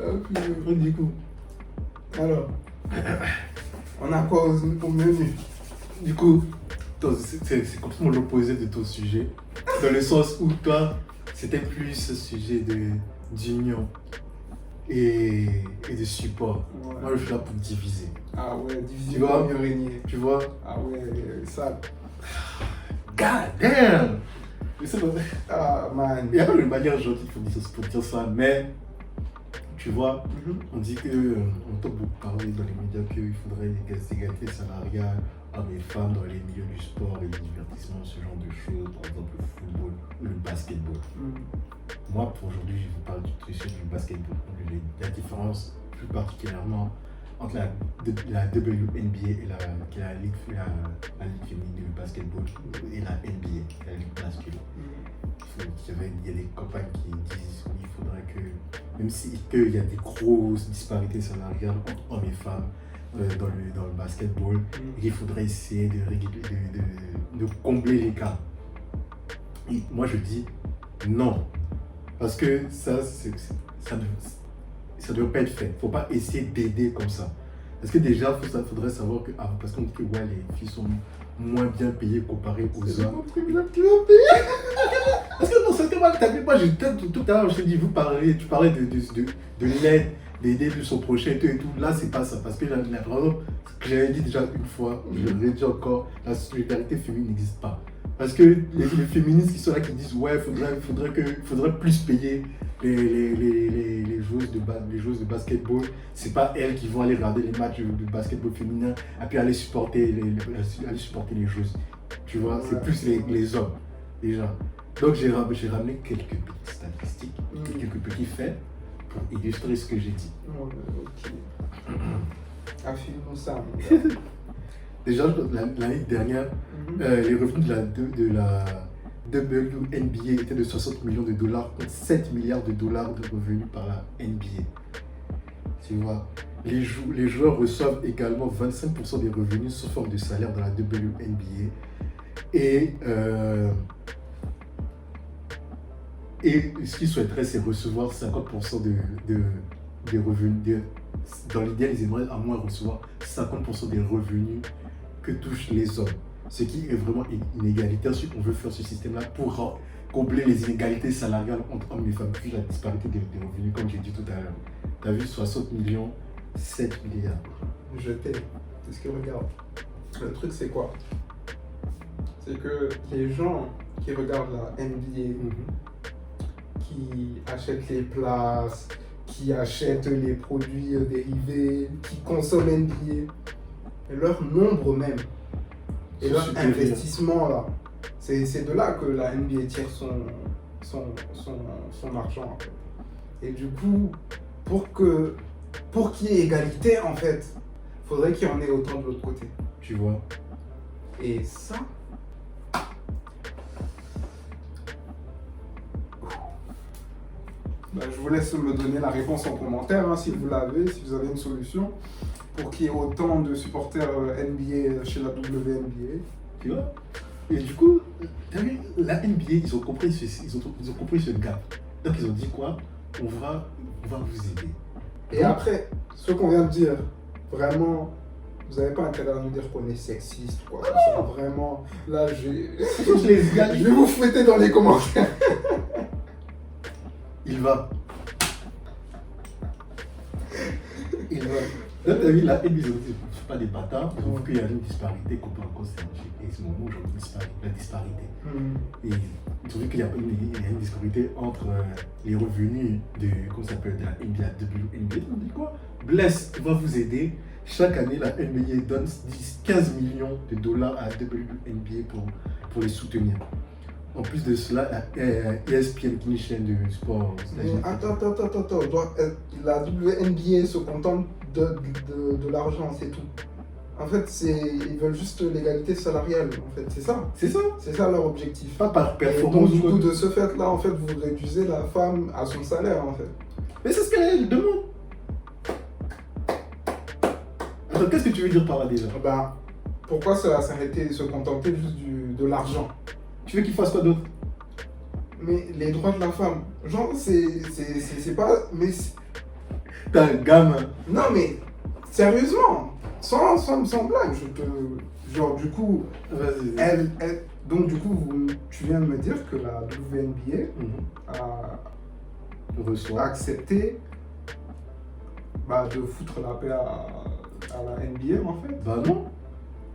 Donc, du coup, Alors, on a quoi au menu? du coup, c'est complètement l'opposé de ton sujet. Dans le sens où toi, c'était plus ce sujet d'union et de support. Ouais. Moi, je suis là pour diviser. Ah ouais, diviser Tu vois? pour mieux régner. Tu vois? Ah ouais, ça. God damn! Mais c'est vrai. Ah man. Il n'y a pas de manière gentille pour dire ça, mais tu vois, Mhm. on dit que, on entend beaucoup parler dans les médias qu'il faudrait des égalités salariales hommes et femmes dans les milieux du sport et du divertissement, ce genre de choses, par exemple le football ou le basketball. Mhm. Moi, pour aujourd'hui, je vous parle du sujet du basketball. La différence, plus particulièrement, entre la WNBA et qui est la ligue féminine du basketball et la NBA, la ligue masculine. Il y a des campagnes qui disent oui, il faudrait que, même si il y a des grosses disparités salariales entre hommes et femmes dans le basketball, et qu'il faudrait essayer de combler l'écart. Et moi je dis non, parce que ça ne doit pas être fait. Il ne faut pas essayer d'aider comme ça. Parce que déjà, il faudrait savoir que, parce qu'on dit que ouais, les filles sont moins bien payées comparées aux hommes. Parce que non, c'est moi, moi tout à l'heure, je te dis, tu parlais de l'aide, d'aider son prochain et tout. Là, c'est pas ça. Parce que, par exemple, ce que j'avais dit déjà une fois, je le redis encore, la solidarité féminine n'existe pas. Parce que les féministes qui sont là qui disent ouais, faudrait plus payer les joueuses de basketball. C'est pas elles qui vont aller regarder les matchs de basketball féminin et puis aller supporter les joueuses. Tu vois, c'est plus les hommes déjà. Donc j'ai ramené quelques petites statistiques, quelques petits faits pour illustrer ce que j'ai dit. Ok. Affine-nous ça. Déjà, l'année dernière, les revenus de la WNBA étaient de 60 millions de dollars contre 7 milliards de dollars de revenus par la NBA. Tu vois, les joueurs reçoivent également 25% des revenus sous forme de salaire dans la WNBA. Et ce qu'ils souhaiteraient, c'est recevoir 50% des revenus. Dans l'idéal, ils aimeraient à moins recevoir 50% des revenus que touchent les hommes. Ce qui est vraiment inégalitaire si on veut faire ce système-là pour combler les inégalités salariales entre hommes et femmes, puis la disparité des revenus, comme j'ai dit tout à l'heure. Tu as vu 60 millions, 7 milliards. Je t'ai. C'est ce que regarde. Le truc, c'est quoi? C'est que les gens qui regardent la NBA, qui achètent les places, qui achètent les produits dérivés, qui consomment NBA, leur nombre même et leur investissement là, c'est de là que la NBA tire son argent en fait. Et du coup, pour qu'il y ait égalité en fait, faudrait qu'il y en ait autant de l'autre côté. Tu vois. Et ça, je vous laisse me donner la réponse en commentaire si vous l'avez, si vous avez une solution pour qu'il y ait autant de supporters NBA chez la WNBA. Tu vois. Et du coup, t'as vu, la NBA, ils ont compris ce gap. Donc ils ont dit quoi? On va vous aider. Et après, ce qu'on vient de dire, vraiment, vous n'avez pas intérêt à nous dire qu'on est sexiste, quoi. Vraiment, là, je vais vous fouetter dans les commentaires. Il va. Là, t'as vu, la NBA, ils ont dit, c'est pas des bâtards, ils ont vu qu'il y a une disparité qu'on peut encore s'échanger. Et c'est le moment où j'en la disparité. Et ils ont vu qu'il y a une disparité entre les revenus de la NBA, WNBA. Ils ont dit quoi? Bless va vous aider. Chaque année, la NBA donne 15 millions de dollars à la WNBA pour les soutenir. En plus de cela, ESPN, qui est une chaîne de sport aux États-Unis. Attends. La WNBA se contente de l'argent, c'est tout. En fait, ils veulent juste l'égalité salariale, en fait, c'est ça. C'est ça leur objectif. Pas par performance. Et donc, du coup, de ce fait-là, en fait, vous réduisez la femme à son salaire, en fait. Mais c'est ce qu'elle demande. Attends, qu'est-ce que tu veux dire par là déjà? Pourquoi s'arrêter, se contenter juste de l'argent? Tu veux qu'il fasse quoi d'autre? Mais les droits de la femme, genre, c'est pas... Mais T'as un gamin. Non, mais sérieusement, sans blague, genre, du coup, Vas-y. donc, du coup, tu viens de me dire que la WNBA a Reçois. accepté de foutre la paix à la NBA, en fait. Bah non.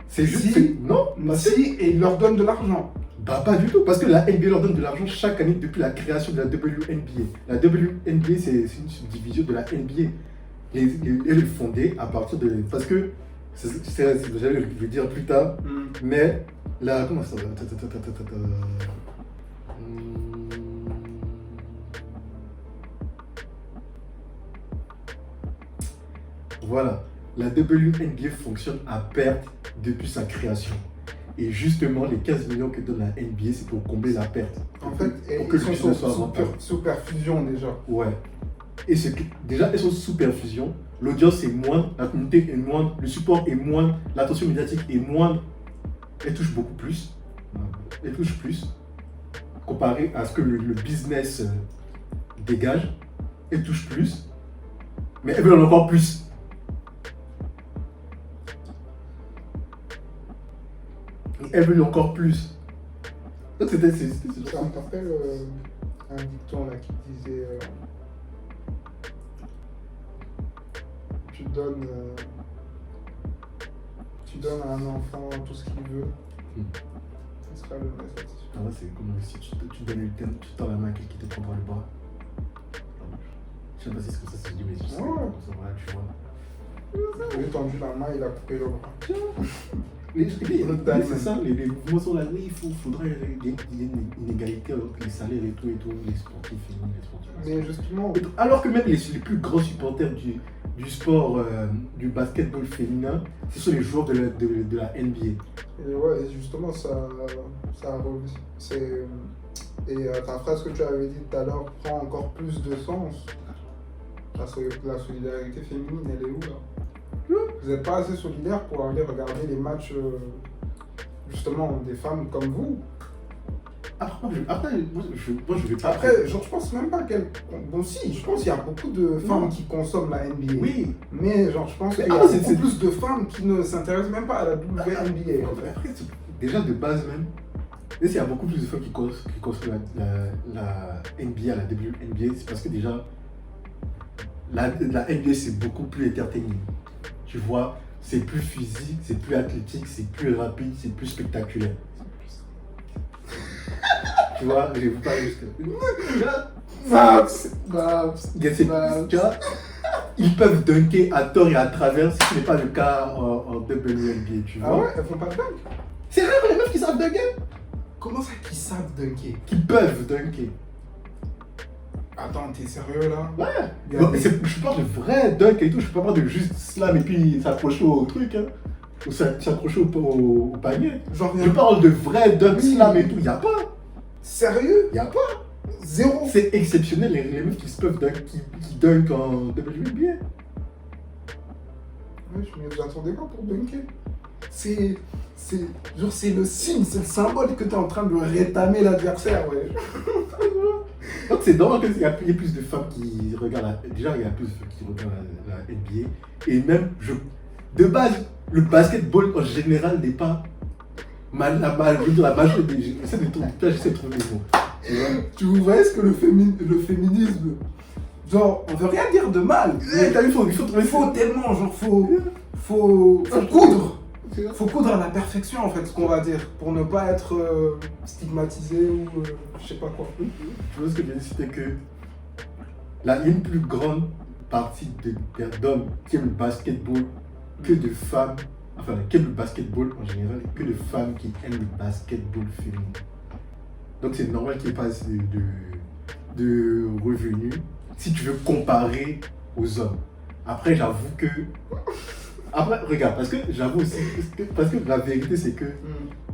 C'est Si. juste. Non. Si, et il leur donne de l'argent. Bah pas du tout, parce que la NBA leur donne de l'argent chaque année depuis la création de la WNBA. La WNBA, c'est une subdivision de la NBA. Elle est fondée à partir de... Parce que, j'allais le dire plus tard, mais la... Comment ça va? Voilà, la WNBA fonctionne à perte depuis sa création. Et justement, les 15 millions que donne la NBA, c'est pour combler la perte. En fait, pour que ils le sont business soit rentable. sous perfusion déjà. Ouais. Et déjà, elles sont sous perfusion. L'audience est moindre, la communauté est moindre, le support est moindre, l'attention médiatique est moindre. Elle touche beaucoup plus. Elle touche plus. Comparé à ce que le business dégage, elle touche plus. Mais elle veut en encore plus. Et elle veut encore plus. Donc Ça me rappelle un dicton là qui disait tu donnes à un enfant tout ce qu'il veut. Ce sera le message. Ah ouais, c'est comme si tu donnes le thème, tu tends la main à quelqu'un qui te prendra le bras. Je sais pas si c'est comme ça se dit, mais je sais. Ouais. Voilà, tu vois. Il a tendu la main, il a coupé le bras. C'est ça, les mouvements sont là. Oui, il faudrait qu'il y ait une égalité entre les salaires et tout, les sportifs féminins, les sportifs. Mais justement. Alors que même les plus grands supporters du sport, du basketball féminin, ce sont les joueurs de la NBA. Et ouais, et justement, ça et ta phrase que tu avais dit tout à l'heure prend encore plus de sens. Parce que la solidarité féminine, elle est où là? Vous n'êtes pas assez solidaire pour aller regarder les matchs justement des femmes comme vous. Après, moi, je vais pas. Après, genre, je pense même pas qu'elle. Bon, si, je pense qu'il y a beaucoup de femmes qui consomment la NBA. Oui. Mais, genre, je pense qu'il y a beaucoup plus de femmes qui ne s'intéressent même pas à la WNBA. Après, déjà de base même, il y a beaucoup plus de femmes qui consomment la NBA, la WNBA, c'est parce que déjà, la NBA c'est beaucoup plus entertaining. Tu vois, c'est plus physique, c'est plus athlétique, c'est plus rapide, c'est plus spectaculaire. Tu vois, je vais vous parler juste. Tu vois, ils peuvent dunker à tort et à travers, ce qui n'est pas le cas en WNBA, tu vois. Ah ouais, elles font pas de dunk. C'est rare les meufs qui savent dunker. Comment ça qu'ils savent dunker? Qui peuvent dunker. Attends, t'es sérieux là? Ouais. Non, je parle de vrai dunk et tout, je parle pas de juste slam et puis s'accrocher au truc, hein. Ou s'accrocher au panier. Je parle de vrai dunk, slam et tout, y a pas. Sérieux? Y a pas. Zéro. C'est exceptionnel les meufs qui se peuvent dunk, qui dunk en WNBA. Ouais, je m'y attendais pas pour dunker. C'est le signe, c'est le symbole que tu es en train de rétamer l'adversaire, ouais. Donc c'est normal qu'il y ait plus de femmes qui regardent déjà il y a plus de femmes qui regardent la NBA. Et même, de base, le basketball en général n'est pas la majorité. J'essaie de trouver les mots. Tu voyez ce que le féminisme, genre, on veut rien dire de mal. Mais il faut tellement, genre, faut coudre. Faut coudre à la perfection en fait, ce qu'on va dire, pour ne pas être stigmatisé ou je sais pas quoi. Je pense que je viens de citer que une plus grande partie d'hommes qui aiment le basketball que de femmes, enfin qui aiment le basketball en général, que de femmes qui aiment le basketball féminin. Donc c'est normal qu'il n'y ait pas assez de revenus si tu veux comparer aux hommes. Après j'avoue que... Après, regarde, parce que j'avoue aussi, parce que la vérité c'est que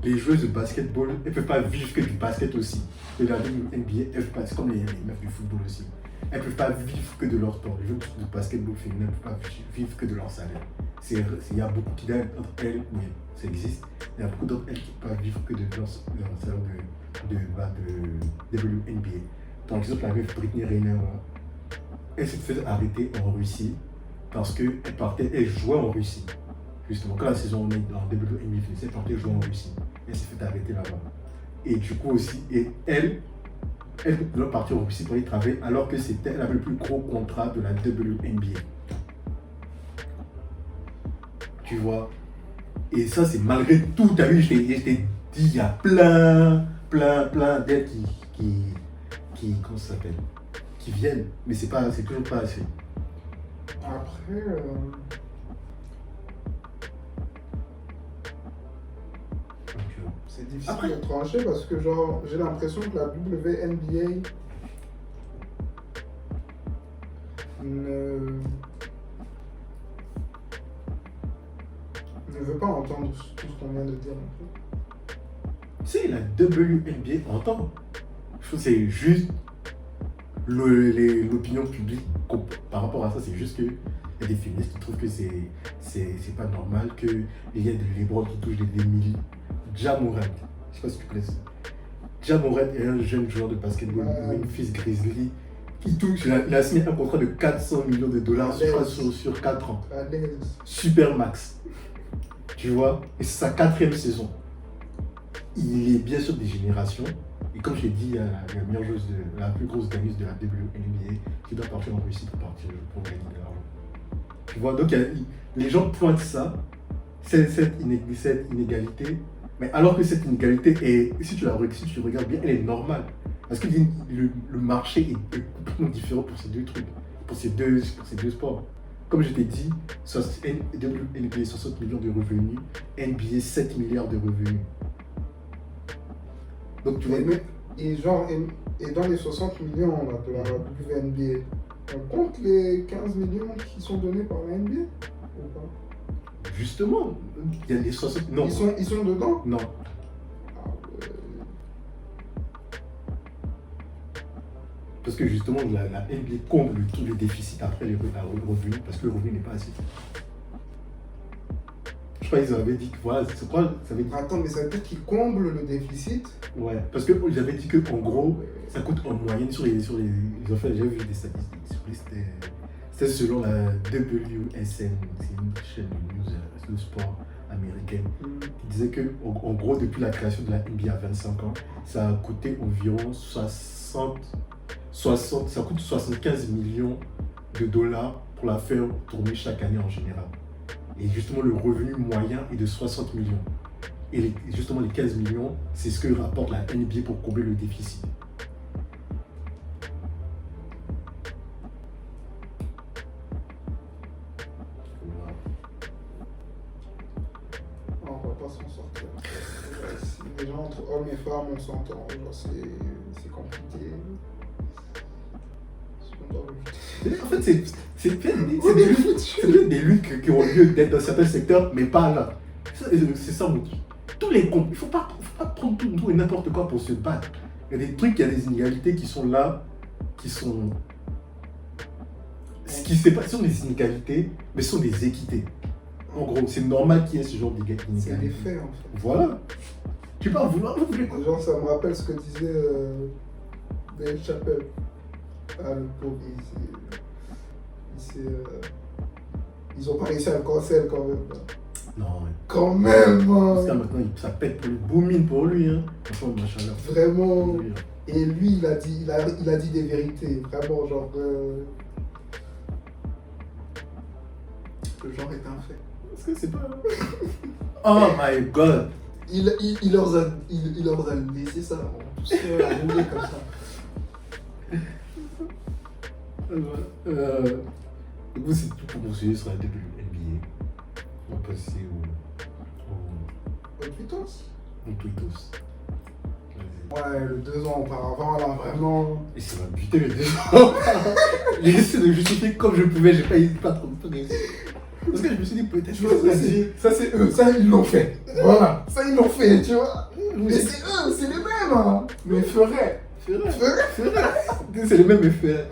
les joueuses de basketball, elles ne peuvent pas vivre que du basket aussi. Et la NBA, c'est comme les meufs du football aussi. Elles ne peuvent pas vivre que de leur temps. Les joueuses de basketball féminin ne peuvent pas vivre que de leur salaire. Il y a beaucoup qui gagnent entre elles, mais ça existe. Il y a beaucoup d'entre elles qui ne peuvent pas vivre que de leur salaire de WNBA. Par exemple, la meuf Britney Renner, elle s'est fait arrêter en Russie parce qu'elle elle jouait en Russie. Justement, quand la saison en WNBA finissait, elle partait jouer en Russie. Elle s'est fait arrêter là-bas. Et du coup aussi, elle doit partir en Russie pour y travailler alors que elle avait le plus gros contrat de la WNBA. Tu vois? Et ça, c'est malgré tout. Tu as vu, je t'ai dit, il y a plein d'aides comment ça s'appelle? Qui viennent, mais c'est toujours pas assez. Après, c'est difficile de trancher parce que genre j'ai l'impression que la WNBA ne veut pas entendre tout ce qu'on vient de dire. Si, la WNBA entend. Je trouve que c'est juste l'opinion publique par rapport à ça, c'est juste que il y a des féministes qui trouvent que c'est pas normal, qu'il y a des LeBron qui touchent des milliers. Ja Morant, je sais pas si tu connais ça. Ja Morant est un jeune joueur de basketball, Memphis Grizzlies, qui touche, il a signé un contrat de 400 millions de dollars sur 4 ans. Super max. Tu vois, et c'est sa 4e saison. Il est bien sûr des générations. Et comme je l'ai dit, la meilleure joueuse, la plus grosse gagneuse de la WNBA, qui doit partir en Russie pour gagner de l'argent. Tu vois, donc les gens pointent ça, cette inégalité, mais alors que cette inégalité est, si tu regardes bien, elle est normale. Parce que le marché est complètement différent pour ces deux trucs, pour ces deux sports. Comme je t'ai dit, WNBA 60 millions de revenus, NBA 7 milliards de revenus. Donc tu vois. Et dans les 60 millions là, de la WNBA, on compte les 15 millions qui sont donnés par la NBA ou pas? Justement, il y a les 60. Non. Ils sont dedans? Non. Ah ouais. Parce que justement, la NBA comble tout le déficit après les revenus, parce que le revenu n'est pas assez. Je crois qu'ils avaient dit que voilà, c'est quoi ça veut dire. Attends, mais ça veut dire qu'ils comblent le déficit? Ouais, parce qu'ils avaient dit qu'en gros, ça coûte en moyenne sur les enfants, j'ai vu des statistiques, c'était selon la WSN, c'est une chaîne de news de sport américaine, qui disait que en gros, depuis la création de la NBA à 25 ans, ça a coûté environ ça coûte 75 millions de dollars pour la faire tourner chaque année en général. Et justement, le revenu moyen est de 60 millions. Et justement, les 15 millions, c'est ce que rapporte la NBA pour combler le déficit. Voilà. On va pas s'en sortir. Déjà, entre hommes et femmes, on s'entend. C'est compliqué. En fait, c'est des luttes qui ont lieu d'être dans certains secteurs, mais pas là. C'est ça mon truc. Il ne faut pas prendre tout et n'importe quoi pour se battre. Il y a des trucs, il y a des inégalités qui sont là, qui sont. Ce qui ne sont pas des inégalités, mais sont des équités. En gros, c'est normal qu'il y ait ce genre d'inégalités. C'est des faits en fait. Voilà. Tu peux pas vouloir. Genre, ça me rappelle ce que disait Dave Chappelle. Ah, le pauvre, ils ont pas réussi à le cancel quand même. Non, ouais. Quand même! Parce que maintenant, ça pète pour le booming pour lui. Hein. Franchement, machallah. Vraiment. Et lui, il a dit des vérités. Vraiment, genre. Le genre est un fait. Parce que c'est pas. Oh my god! Il leur a laissé ça. Tout ça rouler comme ça. Du coup, c'est tout pour poursuivre sur la WNBA. On va passer au Twitos. Au Twitos. Ouais, le 2 ans auparavant, là, vraiment. Et ça m'a buté le 2 ans. J'ai essayé de justifier comme je pouvais, j'ai pas trop de temps. Parce que je me suis dit, peut-être. Ça, c'est eux, ça, ils l'ont fait. Voilà, ça, ils l'ont fait, tu vois. Mais c'est eux, c'est les mêmes. Hein. Mais ferait. C'est les mêmes effets.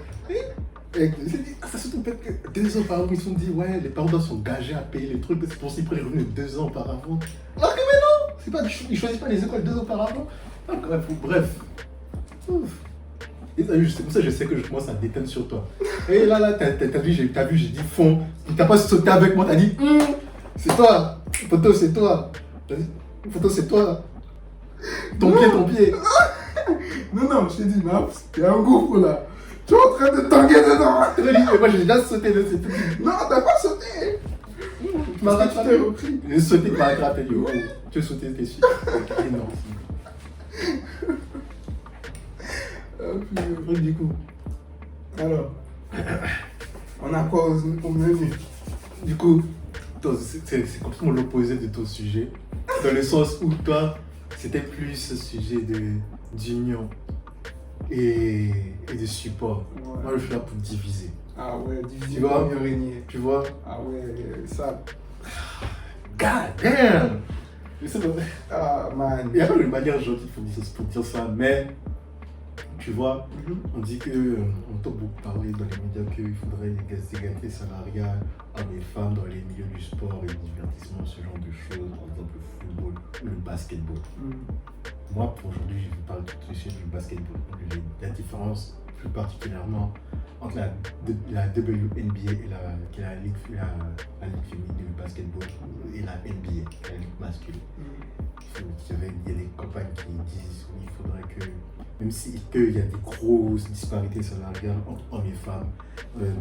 Ça se trouve peut-être que 2 ans auparavant, ils se sont dit, ouais, les parents doivent s'engager à payer les trucs, c'est pour ça qu'ils prennent les revenus 2 ans auparavant. Alors que mais non, ils choisissent pas les écoles 2 ans auparavant. Bref. Et c'est pour ça que je sais que je commence à déteindre sur toi. Et là, t'as vu, j'ai dit fond. Tu t'as pas sauté avec moi, t'as dit c'est toi. Photo, c'est toi. T'as dit, photo, c'est toi. Ton pied. Non, je t'ai dit, Maps, il y a un gouffre là. Tu es en train de tanguer dedans. Tu m'as dit, mais moi j'ai déjà sauté de c'est tout. Non, t'as pas sauté. Tu m'as Parce que tu rattrapé. t'es repris. J'ai sauté, tu m'as rattrapé. Yo, tu as sauté, t'es sûr. Énorme. Puis, Du coup. alors, on a quoi au menu? Du coup, c'est complètement l'opposé de ton sujet. Dans le sens où toi, c'était plus ce sujet d'union et de support. Ouais. Moi, je suis là pour diviser. Ah ouais, Tu diviser vois? pour mieux régner. Tu vois? Ah ouais, ça. God damn! Je sais pas. Ah man. Il y a pas de manière gentille pour dire ça, mais tu vois, on dit que, on entend beaucoup parler dans les médias qu'il faudrait des égalités salariales hommes et femmes dans les milieux du sport et du divertissement, ce genre de choses, par exemple le football ou le basketball. Moi, pour aujourd'hui, je vais parler tout de suite du basketball. La différence, plus particulièrement, entre la WNBA et qui est la ligue féminine du basketball et la NBA, la ligue masculine. Il y a des campagnes qui disent qu'il faudrait que, même s'il y a des grosses disparités salariales entre hommes et femmes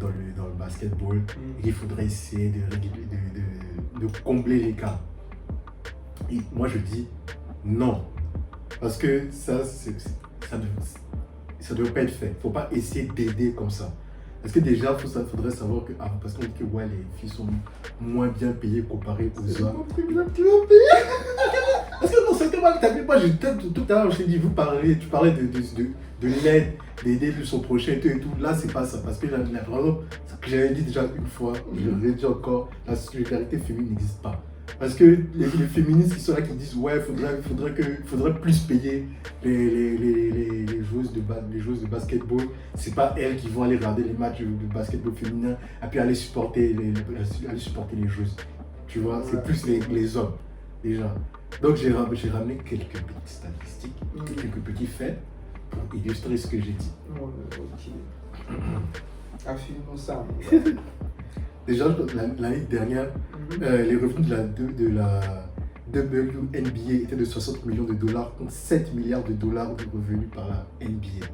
dans le basketball, il faudrait essayer de combler l'écart. Et moi je dis non, parce que ça ne doit pas être fait. Il ne faut pas essayer d'aider comme ça. Parce que déjà, il faudrait savoir que, parce qu'on dit que ouais, les filles sont moins bien payées comparées aux hommes. Parce que non, c'est que moi, tout à l'heure, je t'ai dit, tu parlais de l'aide, d'aider son prochain et tout. Là, c'est pas ça. Parce que vraiment, ce que j'avais dit déjà une fois, je le redis encore, la solidarité féminine n'existe pas. Parce que les féministes qui sont là qui disent ouais, faudrait plus payer les joueuses de basketball. C'est pas elles qui vont aller regarder les matchs de basketball féminin et puis aller supporter les joueuses. Tu vois, c'est plus les hommes déjà. Donc j'ai ramené quelques petites statistiques, quelques petits faits pour illustrer ce que j'ai dit. Ok. Affine-nous ça. Déjà, l'année dernière, les revenus de la WNBA étaient de 60 millions de dollars contre 7 milliards de dollars de revenus par la NBA.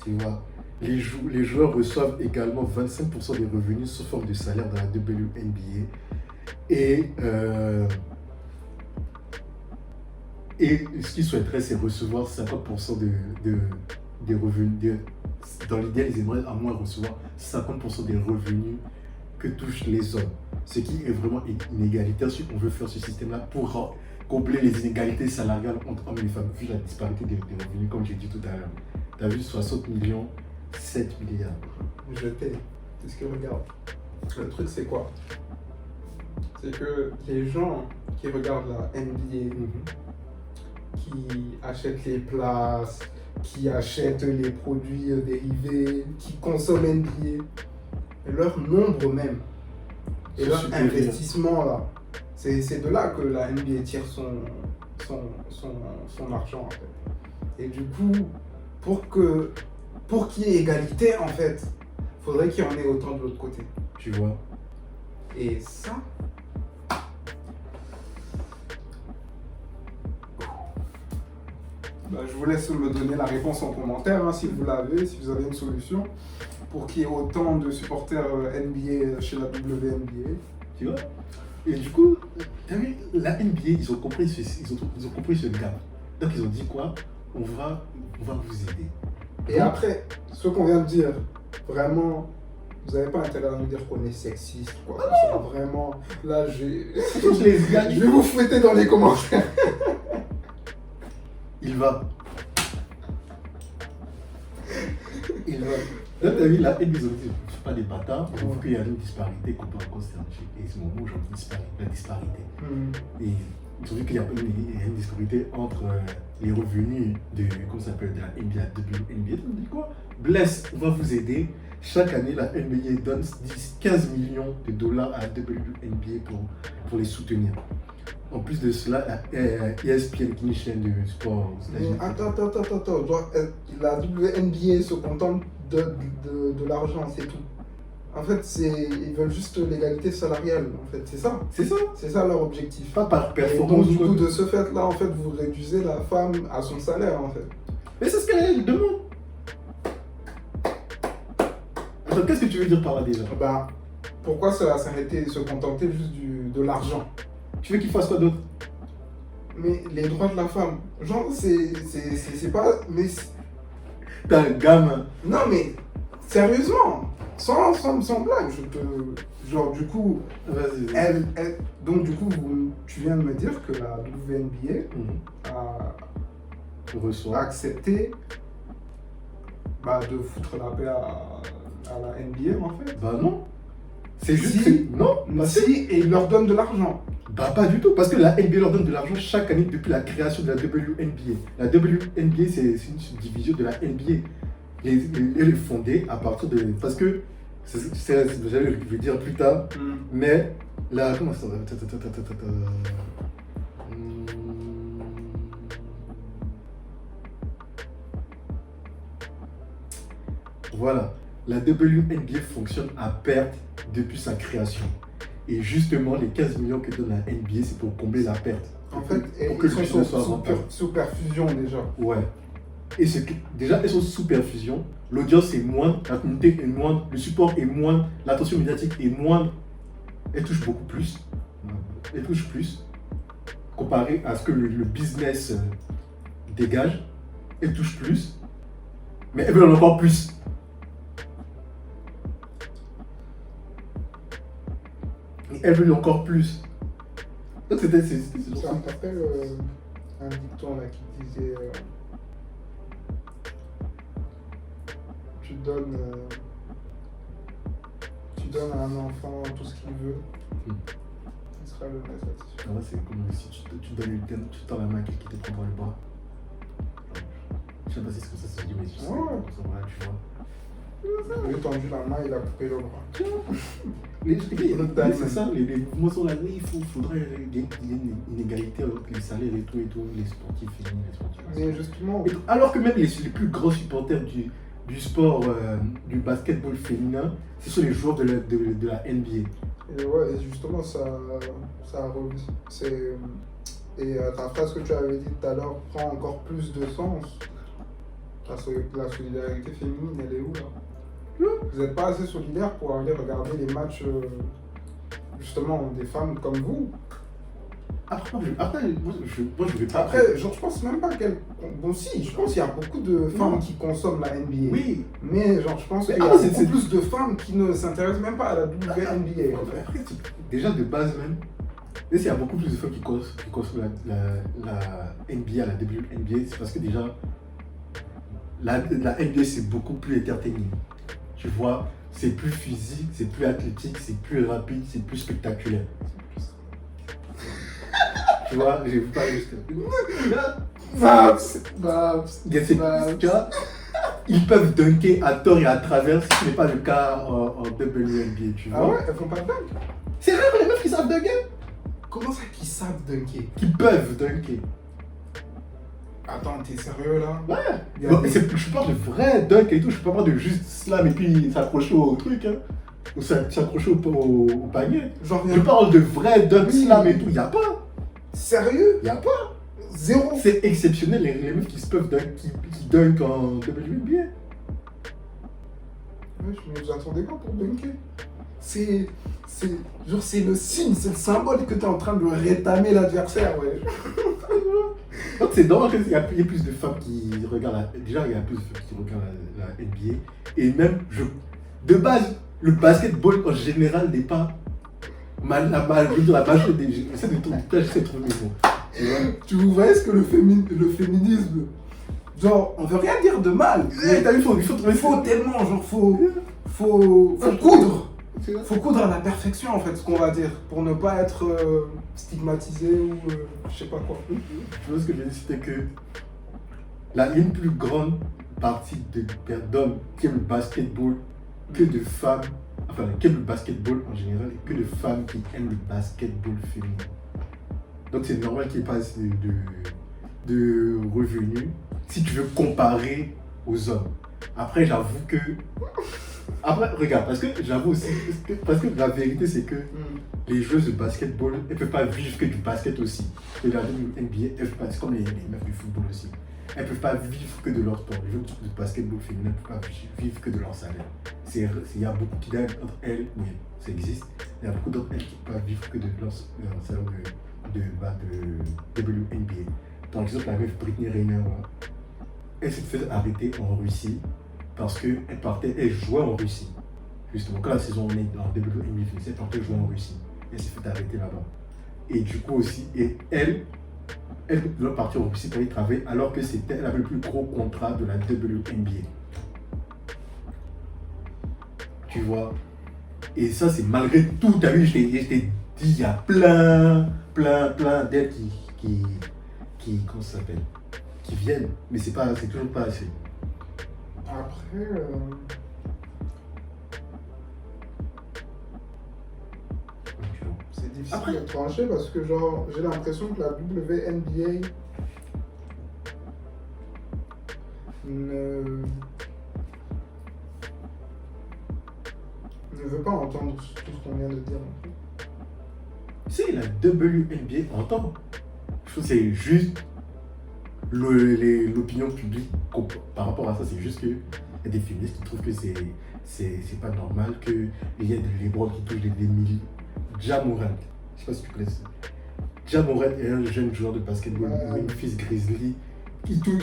Tu vois, les joueurs reçoivent également 25% des revenus sous forme de salaire dans la WNBA. Et ce qu'ils souhaiteraient, c'est recevoir 50% des revenus. Dans l'idéal, ils aimeraient à moins recevoir 50% des revenus que touchent les hommes. Ce qui est vraiment inégalitaire si on veut faire ce système-là pour combler les inégalités salariales entre hommes et femmes, vu la disparité des revenus, comme j'ai dit tout à l'heure. Tu as vu 60 millions, 7 milliards. Je t'ai. C'est ce que regarde. Le truc, c'est quoi? C'est que les gens qui regardent la NBA, qui achètent les places, qui achètent les produits dérivés, qui consomment NBA, leur nombre même et leur investissement là, c'est de là que la NBA tire son argent en fait. Et du coup, pour qu'il y ait égalité en fait, faudrait qu'il y en ait autant de l'autre côté. Tu vois. Et ça, je vous laisse me donner la réponse en commentaire si vous l'avez, si vous avez une solution pour qu'il y ait autant de supporters NBA chez la WNBA. Tu vois. Et du coup, t'as vu, la NBA, ils ont compris ce gars. Donc ils ont dit quoi? On va vous aider. Et après, ce qu'on vient de dire, vraiment, vous n'avez pas intérêt à nous dire qu'on est sexiste, quoi. Ça, vraiment, là, je vais vous fouetter dans les commentaires. Il va. Là, t'as vu, la NBA, ils ont dit, c'est pas des bâtards, ils ont vu qu'il y a une disparité qu'on peut constater. Et c'est mon mot aujourd'hui, la disparité. Et ils ont vu qu'il y a une disparité entre les revenus de la NBA, WNBA. Ils ont dit quoi? Bless, on va vous aider. Chaque année, la NBA donne 15 millions de dollars à la WNBA pour les soutenir. En plus de cela, ESPN, qui est une chaîne de sport aux Mais États-Unis. attends. Genre, la WNBA se contente de l'argent, c'est tout. En fait, ils veulent juste l'égalité salariale, en fait, c'est ça. C'est ça. C'est ça leur objectif. Pas par Et performance. donc, du ou coup, quoi. de ce fait-là, en fait, vous réduisez la femme à son salaire, en fait. Mais c'est ce qu'elle demande. Attends, qu'est-ce que tu veux dire par là déjà? Ben, pourquoi ça va s'arrêter, se contenter juste de l'argent? Tu veux qu'il fasse quoi d'autre? Mais les droits de la femme, genre, c'est pas... Mais T'as un gamin. non, mais sérieusement, sans blague, je te... Genre, du coup, Vas-y. donc, du coup, tu viens de me dire que la WNBA a Reçois. accepté de foutre la paix à la NBA, en fait. Bah non. C'est juste. Si. Non. Bah si. Si, et ils leur donnent de l'argent. Bah pas du tout. Parce que la NBA leur donne de l'argent chaque année depuis la création de la WNBA. La WNBA, c'est une subdivision de la NBA. Elle est fondée à partir de. Parce que. J'allais le dire plus tard. Mais la. Comment ça va? Voilà. La WNBA fonctionne à perte depuis sa création. Et justement, les 15 millions que donne la NBA, c'est pour combler la perte. En fait, pour que ils le sont business soit rentable. sous perfusion déjà. Ouais. Et déjà, elles sont sous perfusion. L'audience est moindre, la communauté est moindre, le support est moindre, l'attention médiatique est moindre. Elle touche beaucoup plus. Elle touche plus. Comparé à ce que le business dégage, elle touche plus. Mais elles veulent encore plus. Et elles veulent encore plus. Donc Ça me rappelle un dicton là qui disait tu donnes à un enfant tout ce qu'il veut, il sera le maître satisfait. Ah ouais, c'est comme si tu donnes tu tends la main à quelqu'un qui te prend dans le bras. Je sais pas si c'est comme ça se dit, mais tu sais, Ouais. comme ça, voilà, tu vois. Il a tendu la main, il a coupé le bras. C'est ça, les mouvements sont là. Oui, faudrait qu'il y ait une égalité entre les salaires et tout, les sportifs féminins, les sportifs. Mais justement, Alors que même les plus grands supporters du sport, du basketball féminin, ce sont les joueurs de la NBA. et ouais, et justement ça et ta phrase que tu avais dit tout à l'heure prend encore plus de sens. Parce que la solidarité féminine, elle est où là? Vous n'êtes pas assez solidaire pour aller regarder les matchs justement des femmes comme vous. Après, moi, je vais pas. Après, genre, je pense même pas qu'elle. Bon, si, je pense qu'il y a beaucoup de femmes qui consomment la NBA. Oui. Mais, genre, je pense Mais qu'il y a après, beaucoup plus de femmes qui ne s'intéressent même pas à la WNBA. En fait. Après, déjà de base même, et s'il y a beaucoup plus de femmes qui consomment la NBA, la WNBA, c'est parce que déjà, la NBA c'est beaucoup plus entertaining. Tu vois, c'est plus physique, c'est plus athlétique, c'est plus rapide, c'est plus spectaculaire. Tu vois, j'ai pas juste. Tu vois, ils peuvent dunker à tort et à travers, ce qui n'est pas le cas en WNBA, tu vois. Ah ouais, elles font pas de dunk. C'est rare les meufs qui savent dunker. Comment ça qu'ils savent dunker? Qui peuvent dunker. Attends, t'es sérieux là? Ouais. Il y a Bon, des- je parle de vrai dunk et tout, je parle pas de juste slam et puis s'accrocher au truc, hein. Ou s'accrocher au panier. Genre, Je parle de vrai dunk, Oui. slam et tout, y a pas. Sérieux? Y a pas. Zéro. C'est exceptionnel les meufs qui se peuvent dunk, qui dunk en WNBA. Ouais, je vous attendais pas pour dunker. C'est le signe, c'est le symbole que t'es en train de rétamer l'adversaire, ouais. Donc c'est dommage qu'il y ait plus de femmes qui regardent déjà il y a plus de femmes qui regardent la NBA. Et même, de base, le basketball en général n'est pas la majorité des... J'essaie de trouver mes mots. Tu vois. Tu vous voyez ce que le féminisme, genre, on veut rien dire de mal. Mais t'as vu, il faut trouver... Il faut tellement, genre, faut coudre. Tu vois. Faut coudre à la perfection, en fait, ce qu'on va dire, pour ne pas être stigmatisé ou je sais pas quoi. Tu vois ce que je veux dire, c'était que une plus grande partie d'hommes qui aiment le basketball que de femmes, enfin qui aiment le basketball en général et que de femmes qui aiment le basketball féminin. Donc c'est normal qu'il n'y ait pas assez de revenus si tu veux comparer aux hommes. Après, j'avoue que. Après, regarde, parce que j'avoue aussi. Parce que la vérité, c'est que les joueuses de basketball, elles ne peuvent pas vivre que du basket aussi. Et la NBA, c'est comme les meufs du football aussi. Elles ne peuvent pas vivre que de leur sport. Les joueuses de basketball féminin ne peuvent pas vivre que de leur salaire. Il y a beaucoup qui gagnent entre elles, oui, ça existe. Il y a beaucoup d'entre elles qui ne peuvent pas vivre que de leur salaire de WNBA. Par exemple, la meuf Britney Renner, elle s'est fait arrêter en Russie parce qu'elle jouait en Russie. Justement, quand la saison en WNBA finissait, elle partait jouer en Russie. Elle s'est fait arrêter là-bas. Et du coup aussi, elle doit partir en Russie pour y travailler alors que elle avait le plus gros contrat de la WNBA. Tu vois? Et ça, c'est malgré tout. T'as vu, je t'ai dit, il y a plein d'aides comment ça s'appelle? Qui viennent, mais c'est toujours pas assez. Après, c'est difficile de trancher parce que genre j'ai l'impression que la WNBA ne veut pas entendre tout ce qu'on vient de dire. Si, la WNBA entend. Je trouve que c'est juste l'opinion publique par rapport à ça. C'est juste qu'il y a des féministes qui trouvent que c'est pas normal qu'il y ait des LeBron qui touchent des milliers. Ja Morant, je sais pas si tu connais ça. Ja Morant est un jeune joueur de basketball, Memphis Grizzlies.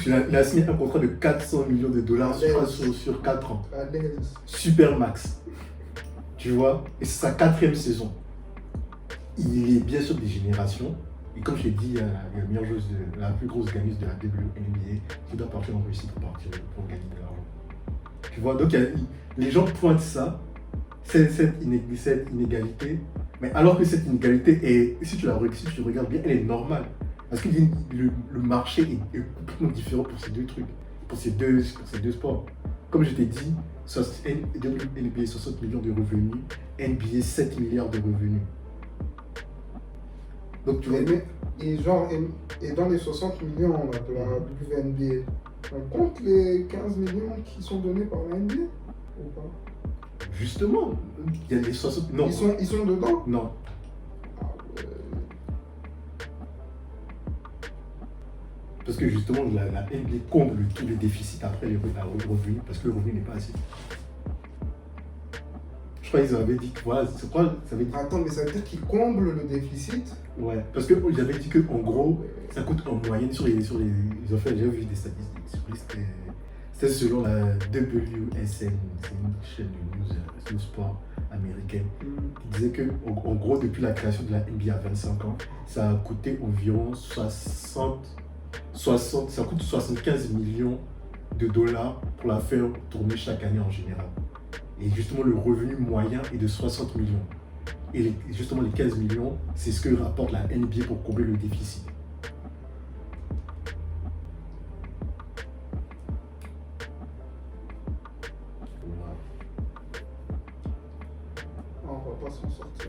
Il a signé un contrat de 400 millions de dollars sur 4 ans. Super max. Tu vois? Et c'est sa 4e saison. Il est bien sûr des générations. Et comme je l'ai dit, la meilleure joueuse, la plus grosse gagneuse de la WNBA qui doit partir en Russie pour gagner de l'argent. Tu vois? Donc les gens pointent ça, cette inégalité. Mais alors que cette inégalité est, si tu regardes bien, elle est normale. Parce que le marché est complètement différent pour ces deux trucs, pour ces deux sports. Comme je t'ai dit, NBA 60 millions de revenus, NBA 7 milliards de revenus. Donc tu vois. Et dans les 60 millions là, de la WNBA, on compte les 15 millions qui sont donnés par la NBA ou pas? Justement, il y a les 60. Non. Ils sont dedans? Non. Parce que justement, la NBA comble tous les déficits après les revenus, parce que le revenu n'est pas assez. Je crois qu'ils avaient dit que voilà, c'est quoi ça veut dire. Attends, mais ça veut dire qu'ils comblent le déficit? Ouais, parce qu'ils avaient dit qu'en gros, ça coûte en moyenne sur les ils ont fait, j'ai vu des statistiques, c'était selon la WSN, c'est une chaîne de news, c'est une sport américaine, qui disait que en gros, depuis la création de la NBA à 25 ans, ça a coûté environ ça coûte 75 millions de dollars pour la faire tourner chaque année en général. Et justement, le revenu moyen est de 60 millions. Et justement, les 15 millions, c'est ce que rapporte la NBA pour combler le déficit. On va pas s'en sortir.